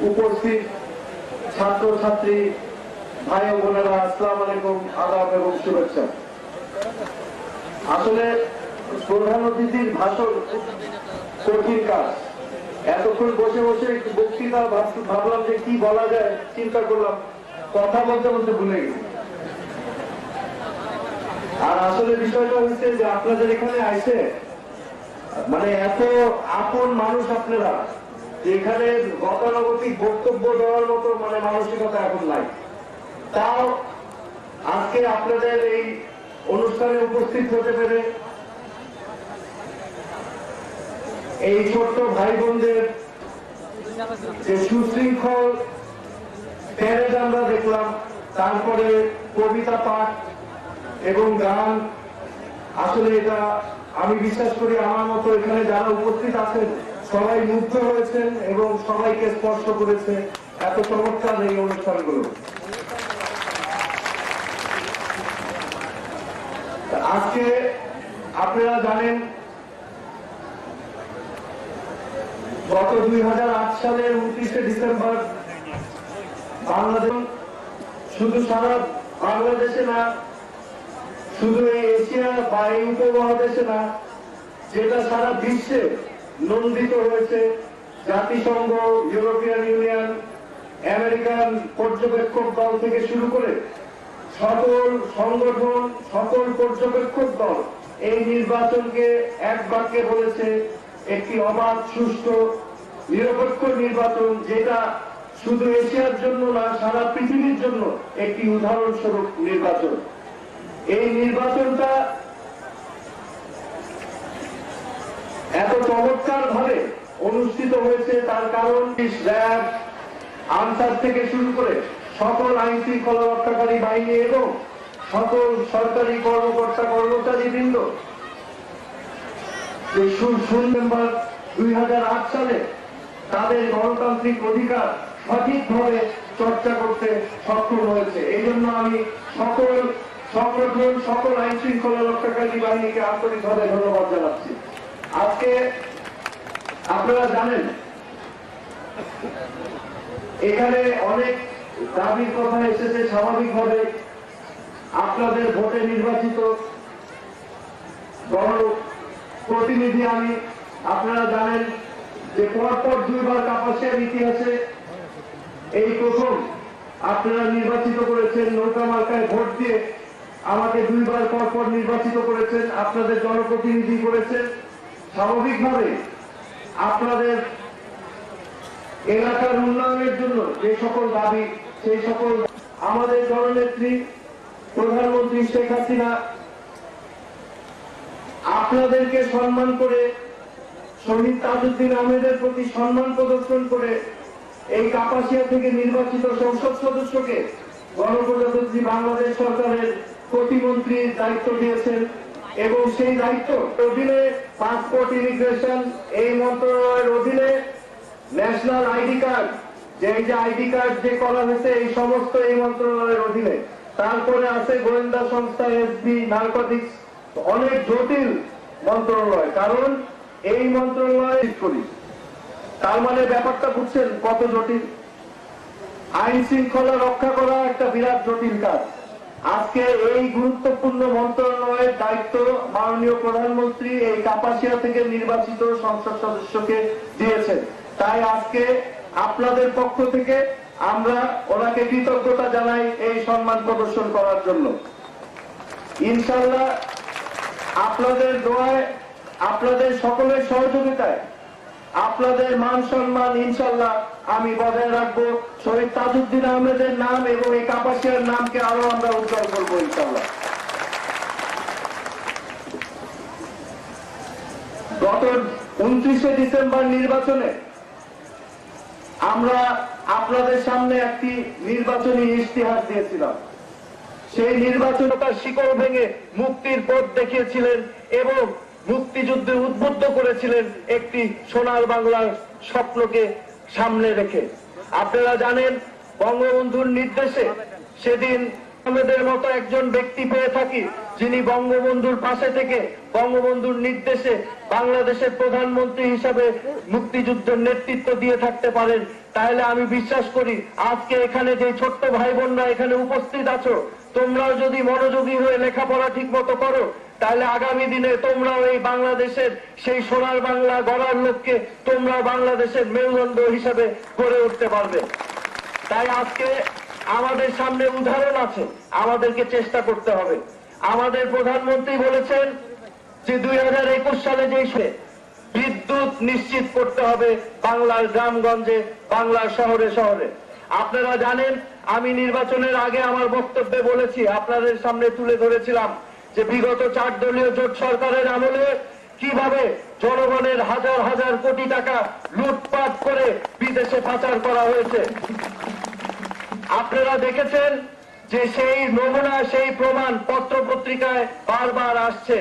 উপস্থিত ছাত্র ছাত্রী ভাই ও বোনেরা, আসসালামু আলাইকুম, আদাব এবং শুভেচ্ছা। আসলে প্রধান অতিথির ভাষণ কঠিন কাজ। এতক্ষণ বসে বসে একটু বক্তৃতা ভাবলাম যে কি বলা যায়, চিন্তা করলাম, কথা বলতে বলতে ভুলে গেছি। আর আসলে বিষয়টা হচ্ছে যে আপনাদের এখানে আইসে মানে এত আপন মানুষ আপনারা, এখানে গতানুগতিক বক্তব্য দেওয়ার মতো মানে মানসিকতা এখন নাই। তাও আজকে আপনাদের এই অনুষ্ঠানে উপস্থিত হতে পেরে এই ছোট্ট ভাই বোনদের যে সুশৃঙ্খল প্যারেড আমরা দেখলাম, তারপরে কবিতা পাঠ এবং গান, আসলে এটা আমি বিশ্বাস করি আমার মতো এখানে যারা উপস্থিত আছেন সবাই মুগ্ধ হয়েছেন এবং সবাইকে স্পর্শ করেছে এত চমৎকার এই অনুষ্ঠানগুলো। আজকে আপনারা জানেন গত 2008 সালের 29শে ডিসেম্বর বাংলাদেশ, শুধু সারা বাংলাদেশে না, শুধু এই এশিয়া বা এই উপমহাদেশে না, যেটা সারা বিশ্বে নন্দিত হয়েছে। জাতিসংঘ, ইউরোপিয়ান ইউনিয়ন, আমেরিকান পর্যবেক্ষক দল থেকে শুরু করে সকল সংগঠন, সকল পর্যবেক্ষক দল এই নির্বাচনকে এক বাক্যে বলেছে একটি অবাধ, সুষ্ঠু, নিরপেক্ষ নির্বাচন, যেটা শুধু এশিয়ার জন্য না, সারা পৃথিবীর জন্য একটি উদাহরণস্বরূপ নির্বাচন। এই নির্বাচনটা এত চমৎকার ভাবে অনুষ্ঠিত হয়েছে তার কারণ র্যাব, আনসার থেকে শুরু করে সকল আইন শৃঙ্খলা রক্ষাকারী বাহিনী এবং সকল সরকারি কর্মকর্তা কর্মচারী বৃন্দ যে 2008 সালে তাদের গণতান্ত্রিক অধিকার সঠিকভাবে চর্চা করতে সক্ষম হয়েছে। এই জন্য আমি সকল সংগঠন, সকল আইন শৃঙ্খলা রক্ষাকারী বাহিনীকে আন্তরিকভাবে ধন্যবাদ জানাচ্ছি। আজকে আপনারা জানেন এখানে অনেক দাবির কথা এসেছে। স্বাভাবিকভাবে আপনাদের ভোটে নির্বাচিত প্রতিনিধি আমি, আপনারা জানেন যে পরপর 2 বার কাপাসিয়ার ইতিহাসে এই প্রথম আপনারা নির্বাচিত করেছেন, নৌকা মার্কায় ভোট দিয়ে আমাকে 2 বার পরপর নির্বাচিত করেছেন, আপনাদের জনপ্রতিনিধি করেছেন। স্বাভাবিকভাবে আপনাদের এলাকার উন্নয়নের জন্য যে সকল দাবি, সেই সকল আমাদের জননেত্রী প্রধানমন্ত্রী শেখ হাসিনা আপনাদেরকে সম্মান করে, শহীদ তাজউদ্দিন আহমেদের প্রতি সম্মান প্রদর্শন করে এই কাপাসিয়া থেকে নির্বাচিত সংসদ সদস্যকে গণপ্রজাতন্ত্রী বাংলাদেশ সরকারের প্রতিমন্ত্রীর দায়িত্ব দিয়েছেন এবং সেই দায়িত্ব অধীনে পাসপোর্ট, ইমিগ্রেশন, এই মন্ত্রণালয়ের অধীনে ন্যাশনাল আইডি কার্ড, যে আইডি কার্ড যে করা হয়েছে এই সমস্ত এই মন্ত্রণালয়ের অধীনে। তারপরে আছে গোয়েন্দা সংস্থা, এসবি, নার্কোটিক্স, অনেক জটিল মন্ত্রণালয়। কারণ এই মন্ত্রণালয় করি, তার মানে ব্যাপারটা বুঝছেন কত জটিল। আইন শৃঙ্খলা রক্ষা করা একটা বিরাট জটিল কাজ। আজকে এই গুরুত্বপূর্ণ মন্ত্রণালয়ের দায়িত্ব মাননীয় প্রধানমন্ত্রী এই কাপাসিয়া থেকে নির্বাচিত সংসদ সদস্যকে দিয়েছেন। তাই আজকে আপনাদের পক্ষ থেকে আমরা ওনাকে কৃতজ্ঞতা জানাই এই সম্মান প্রদর্শন করার জন্য। ইনশাআল্লাহ আপনাদের দোয়ায়, আপনাদের সকলের সহযোগিতায় আপনাদের মান সম্মান ইনশাআল্লাহ আমি বজায় রাখবো। শহীদ তাজউদ্দিন আহমেদের নাম এবং এই কাপাসিয়ার নামকে আরো আমরা উজ্জ্বল করবো ইনশাআল্লাহ। গত 29শে ডিসেম্বর নির্বাচনে আমরা আপনাদের সামনে একটি নির্বাচনী ইশতেহার দিয়েছিলাম। সেই নির্বাচনটার শিকড় ভেঙে মুক্তির পথ দেখিয়েছিলেন এবং মুক্তিযুদ্ধে উদ্বুদ্ধ করেছিলেন একটি সোনার বাংলার স্বপ্নকে সামনে রেখে। আপনারা জানেন বঙ্গবন্ধুর নির্দেশে সেদিন আমাদের মতো একজন ব্যক্তি পেয়ে থাকি যিনি বঙ্গবন্ধুর পাশে থেকে বঙ্গবন্ধুর নির্দেশে বাংলাদেশের প্রধানমন্ত্রী হিসাবে মুক্তিযুদ্ধের নেতৃত্ব দিয়ে থাকতে পারেন, তাহলে আমি বিশ্বাস করি আজকে এখানে যে ছোট্ট ভাই বোনরা এখানে উপস্থিত আছো, তোমরাও যদি মনোযোগী হয়ে লেখাপড়া ঠিক মতো করো, তাহলে আগামী দিনে তোমরাও এই বাংলাদেশের সেই সোনার বাংলা গড়ার লক্ষ্যে তোমরাও বাংলাদেশের মেরুদণ্ড হিসাবে গড়ে উঠতে পারবে। তাই আজকে আমাদের সামনে উদাহরণ আছে, আমাদেরকে চেষ্টা করতে হবে। আমাদের প্রধানমন্ত্রী বলেছেন যে 2021 সালে যে বিদ্যুৎ নিশ্চিত করতে হবে বাংলার গ্রামগঞ্জে, বাংলার শহরে শহরে। আপনারা জানেন আমি নির্বাচনের আগে আমার বক্তব্যে বলেছি, আপনাদের সামনে তুলে ধরেছিলাম যে বিগত 4 দলীয় জোট সরকারের আমলে কিভাবে জনগণের হাজার হাজার কোটি টাকা লুটপাট করে বিদেশে পাচার করা হয়েছে। আপনারা দেখেছেন যে সেই নমুনা, সেই প্রমাণ পত্র পত্রিকায় বারবার আসছে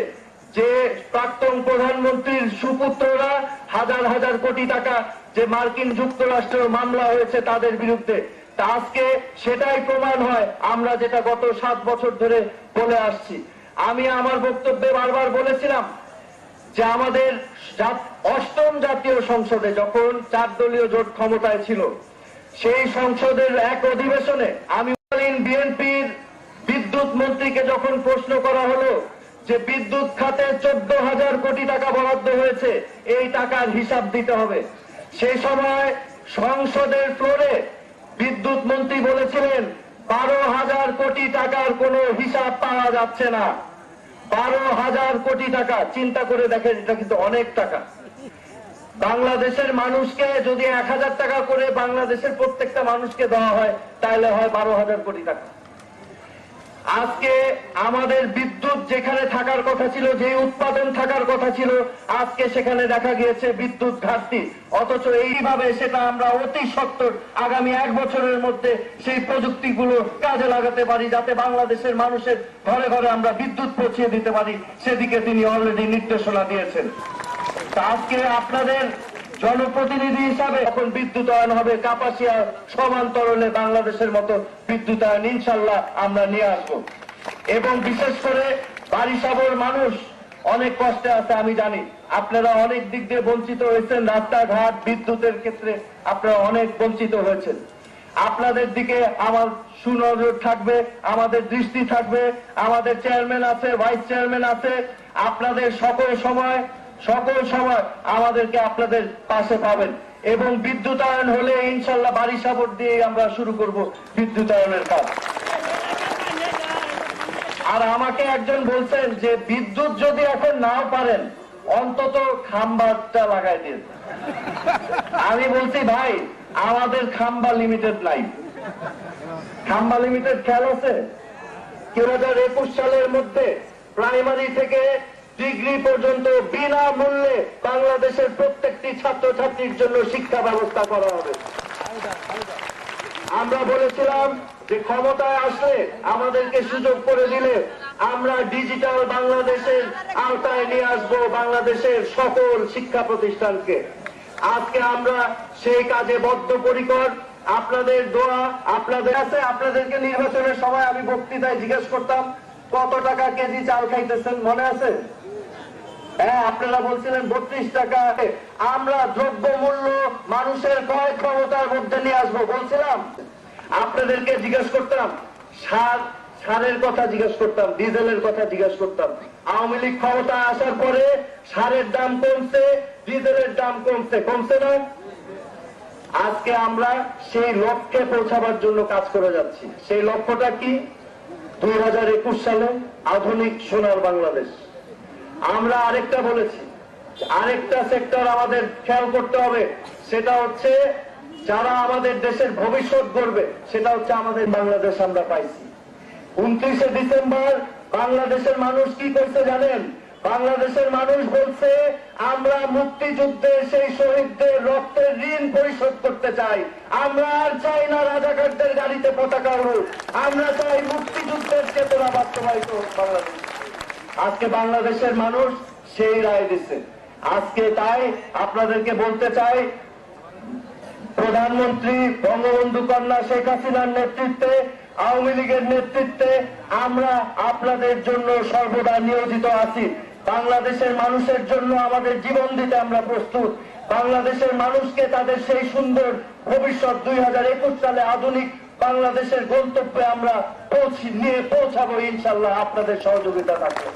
যে প্রাক্তন প্রধানমন্ত্রীর সুপুত্ররা হাজার হাজার কোটি টাকা যে মার্কিন যুক্তরাষ্ট্রের মামলা হয়েছে তাদের বিরুদ্ধে। তা আজকে সেটাই প্রমাণ হয় আমরা যেটা গত 7 বছর ধরে বলে আসছি। আমি আমার বক্তব্যে বারবার বলেছিলাম যে আমাদের 8ম জাতীয় সংসদে যখন 4 দলীয় জোট ক্ষমতায় ছিল, সেই সংসদের এক অধিবেশনে আমি বিএনপির বিদ্যুৎ মন্ত্রীকে যখন প্রশ্ন করা হলো যে বিদ্যুৎ খাতে 14,000 কোটি টাকা বরাদ্দ হয়েছে, এই টাকার হিসাব দিতে হবে, সেই সময় সংসদের ফ্লোরে বিদ্যুৎ মন্ত্রী বলেছিলেন 12,000 কোটি টাকার কোনো হিসাব পাওয়া যাচ্ছে না। 12,000 কোটি টাকা, চিন্তা করে দেখেন, এটা কিন্তু অনেক টাকা। বাংলাদেশের মানুষকে যদি 1,000 টাকা করে বাংলাদেশের প্রত্যেকটা মানুষকে দেওয়া হয়, তাহলে হয় 12,000 কোটি টাকা। আজকে আমাদের বিদ্যুৎ যেখানে থাকার কথা ছিল, যে উৎপাদন থাকার কথা ছিল, আজকে সেখানে দেখা গিয়েছে বিদ্যুৎ ঘাটতি। অথচ এইভাবে সেটা আমরা অতি সত্বর আগামী 1 বছরের মধ্যে সেই প্রযুক্তিগুলো কাজে লাগাতে পারি, যাতে বাংলাদেশের মানুষের ঘরে ঘরে আমরা বিদ্যুৎ পৌঁছিয়ে দিতে পারি, সেদিকে তিনি অলরেডি নির্দেশনা দিয়েছেন। আজকে আপনাদের জনপ্রতিনিধি হিসাবে এখন বিদ্যুতায়ন হবে, কাপাসিয়া সমান্তরালে বাংলাদেশের মতো বিদ্যুতায়ন ইনশাল্লাহ আমরা নিয়ে আসবো। এবং বিশেষ করে বারিশাবর মানুষ অনেক কষ্টে আছে, আমি জানি। আপনারা অনেক দিক দিয়ে বঞ্চিত হয়েছেন, রাস্তাঘাট বিদ্যুতের ক্ষেত্রে আপনারা অনেক বঞ্চিত হয়েছেন। আপনাদের দিকে আমার সুনজর থাকবে, আমাদের দৃষ্টি থাকবে। আমাদের চেয়ারম্যান আছে, ভাইস চেয়ারম্যান আছে, আপনাদের সকল সময় আমাদেরকে আপনাদের পাশে পাবেন। এবং বিদ্যুতায়ন হলে ইনশাল্লাহ বারিশাবর দিয়ে আমরা শুরু করব বিদ্যুতায়নের কাজ। আর আমাকে একজন বলছেন যে বিদ্যুৎ যদি এখন নাও পারেন, অন্তত খাম্বাটা লাগাই দিন। আমি বলছি ভাই, আমাদের খাম্বা লিমিটেড নাই। খাম্বা লিমিটেড খেয়াল আছে? 2021 সালের মধ্যে প্রাইমারি থেকে ডিগ্রি পর্যন্ত বিনামূল্যে বাংলাদেশের প্রত্যেকটি ছাত্রছাত্রীর জন্য শিক্ষা ব্যবস্থা করা হবে। আমরা বলেছিলাম যে ক্ষমতায় আসলে আমাদেরকে সুযোগ করে দিলে আমরা ডিজিটাল বাংলাদেশের আওতায় নিয়ে আসবো বাংলাদেশের সকল শিক্ষা প্রতিষ্ঠানকে। আজকে আমরা সেই কাজে বদ্ধপরিকর। আপনাদের দোয়া আপনাদের আছে। আপনাদেরকে নির্বাচনের সময় আমি বক্তৃতায় জিজ্ঞেস করতাম কত টাকা কেজি চাল খাইতেছেন, মনে আছে? হ্যাঁ, আপনারা বলছিলেন 32 টাকা। আমরা দ্রব্য মূল্য মানুষের ক্রয় ক্ষমতার মধ্যে নিয়ে আসবো বলছিলাম। আপনাদেরকে জিজ্ঞেস করতাম সারের কথা জিজ্ঞেস করতাম, ডিজেলের কথা জিজ্ঞেস করতাম। আওয়ামী লীগ ক্ষমতা আসার পরে সারের দাম কমছে, ডিজেলের দাম কমছে না? আজকে আমরা সেই লক্ষ্যে পৌঁছাবার জন্য কাজ করে যাচ্ছি। সেই লক্ষ্যটা কি? 2021 সালে আধুনিক সোনার বাংলাদেশ। আমরা আরেকটা বলেছি, আরেকটা সেক্টর আমাদের খেয়াল করতে হবে, সেটা হচ্ছে যারা আমাদের দেশের ভবিষ্যৎ গড়বে, সেটা হচ্ছে আমাদের বাংলাদেশ। আমরা পাইছি 29শে ডিসেম্বর বাংলাদেশের মানুষ কি করছে জানেন? বাংলাদেশের মানুষ বলছে আমরা মুক্তিযুদ্ধের সেই শহীদদের রক্তের ঋণ পরিশোধ করতে চাই। আমরা আর চাই না রাজাকারদের গাড়িতে পতাকা উড়ুক, আমরা চাই মুক্তিযুদ্ধের চেতনা বাস্তবায়িত হোক বাংলাদেশ। আজকে বাংলাদেশের মানুষ সেই রায় দিচ্ছে। আজকে তাই আপনাদেরকে বলতে চাই, প্রধানমন্ত্রী বঙ্গবন্ধু কন্যা শেখ হাসিনার নেতৃত্বে আওয়ামী লীগের নেতৃত্বে আমরা আপনাদের জন্য সর্বদা নিয়োজিত আছি। বাংলাদেশের মানুষের জন্য আমাদের জীবন দিতে আমরা প্রস্তুত। বাংলাদেশের মানুষকে তাদের সেই সুন্দর ভবিষ্যৎ 2021 সালে আধুনিক বাংলাদেশের গন্তব্যে আমরা নিয়ে পৌঁছাবো ইনশাল্লাহ, আপনাদের সহযোগিতা থাকবে।